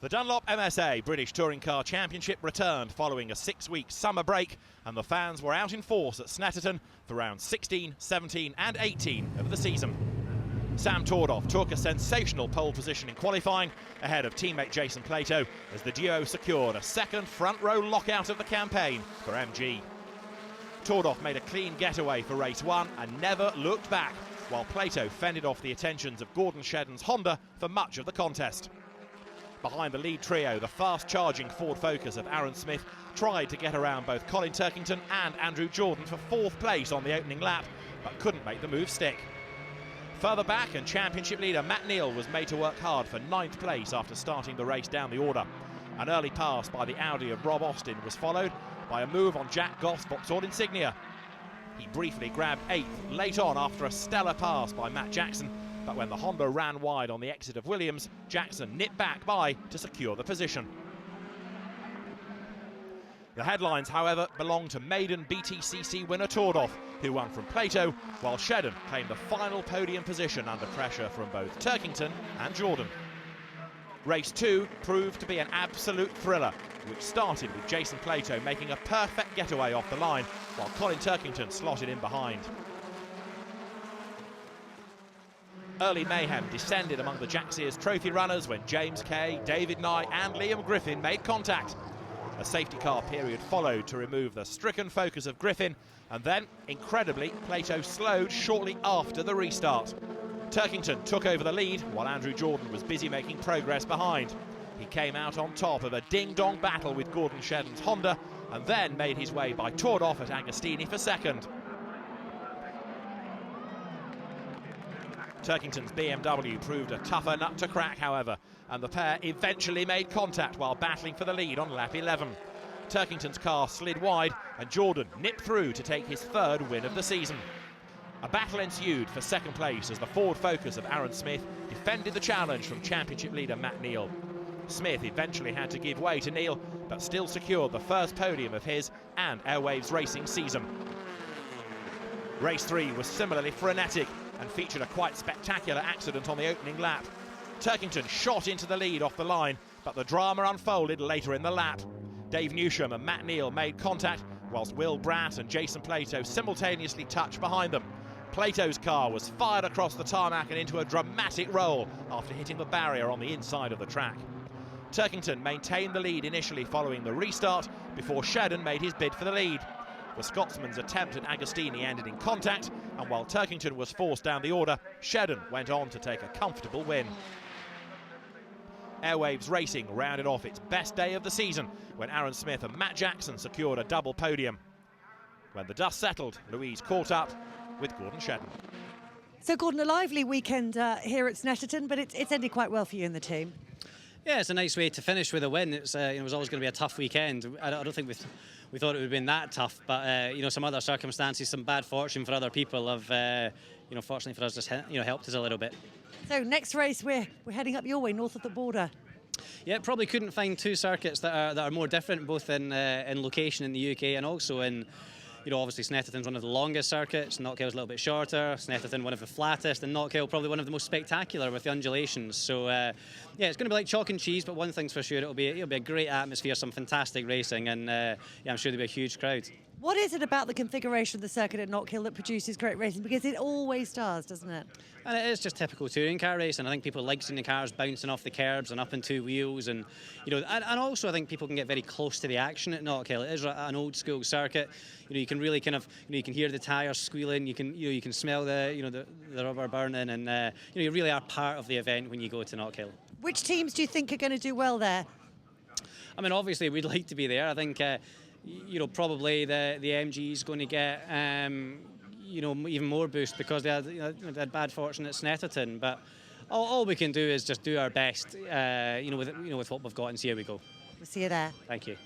The Dunlop MSA British Touring Car Championship returned following a 6-week summer break, and the fans were out in force at Snetterton for rounds 16, 17 and 18 of the season. Sam Tordoff took a sensational pole position in qualifying ahead of teammate Jason Plato as the duo secured a second front row lockout of the campaign for MG. Tordoff made a clean getaway for race 1 and never looked back, while Plato fended off the attentions of Gordon Shedden's Honda for much of the contest. Behind the lead trio, the fast-charging Ford Focus of Aaron Smith tried to get around both Colin Turkington and Andrew Jordan for 4th place on the opening lap, but couldn't make the move stick. Further back, and championship leader Matt Neal was made to work hard for 9th place after starting the race down the order. An early pass by the Audi of Rob Austin was followed by a move on Jack Goff's Vauxhall Insignia. He briefly grabbed 8th late on after a stellar pass by Matt Jackson, but when the Honda ran wide on the exit of Williams, Jackson nipped back by to secure the position. The headlines, however, belong to maiden BTCC winner Tordoff, who won from Plato, while Shedden claimed the final podium position under pressure from both Turkington and Jordan. Race 2 proved to be an absolute thriller, which started with Jason Plato making a perfect getaway off the line, while Colin Turkington slotted in behind. Early mayhem descended among the Jack Sears Trophy runners when James Kay, David Nye and Liam Griffin made contact. A safety car period followed to remove the stricken Focus of Griffin, and then, incredibly, Plato slowed shortly after the restart. Turkington took over the lead while Andrew Jordan was busy making progress behind. He came out on top of a ding-dong battle with Gordon Shedden's Honda and then made his way by Tordoff at Agostini for second. Turkington's BMW proved a tougher nut to crack, however, and the pair eventually made contact while battling for the lead on lap 11. Turkington's car slid wide and Jordan nipped through to take his 3rd win of the season. A battle ensued for 2nd place as the Ford Focus of Aaron Smith defended the challenge from championship leader Matt Neal. Smith eventually had to give way to Neal, but still secured the first podium of his and Airwaves Racing season. Race 3 was similarly frenetic and featured a quite spectacular accident on the opening lap. Turkington shot into the lead off the line, but the drama unfolded later in the lap. Dave Newsham and Matt Neal made contact, whilst Will Bratt and Jason Plato simultaneously touched behind them. Plato's car was fired across the tarmac and into a dramatic roll after hitting the barrier on the inside of the track. Turkington maintained the lead initially following the restart before Shedden made his bid for the lead. The Scotsman's attempt at Agostini ended in contact, and while Turkington was forced down the order, Shedden went on to take a comfortable win. Airwaves Racing rounded off its best day of the season when Aaron Smith and Matt Jackson secured a double podium. When the dust settled, Louise caught up with Gordon Shedden. So Gordon, a lively weekend here at Snetterton, but it's ended quite well for you and the team. Yeah, it's a nice way to finish with a win. It was always going to be a tough weekend. I don't think we thought it would have been that tough, but some other circumstances, some bad fortune for other people have, fortunately for us, just helped us a little bit. So next race, we're heading up your way, north of the border. Yeah, probably couldn't find 2 circuits that are more different, both in location in the UK and also in. Obviously Snetterton's one of the longest circuits, Knockhill's a little bit shorter, Snetterton one of the flattest, and Knockhill probably one of the most spectacular with the undulations. So, it's going to be like chalk and cheese, but one thing's for sure, it'll be a great atmosphere, some fantastic racing, and I'm sure there'll be a huge crowd. What is it about the configuration of the circuit at Knockhill that produces great racing? Because it always does, doesn't it? And it is just typical touring car racing. I think people like seeing the cars bouncing off the curbs and up in 2 wheels, and and also I think people can get very close to the action at Knockhill. It is an old school circuit. You can really you can hear the tyres squealing. You can smell the rubber burning, and you really are part of the event when you go to Knockhill. Which teams do you think are going to do well there? I mean, obviously we'd like to be there. I think probably the MG is going to get even more boost because they had bad fortune at Snetterton. But all we can do is just do our best, with what we've got and see how we go. We'll see you there. Thank you.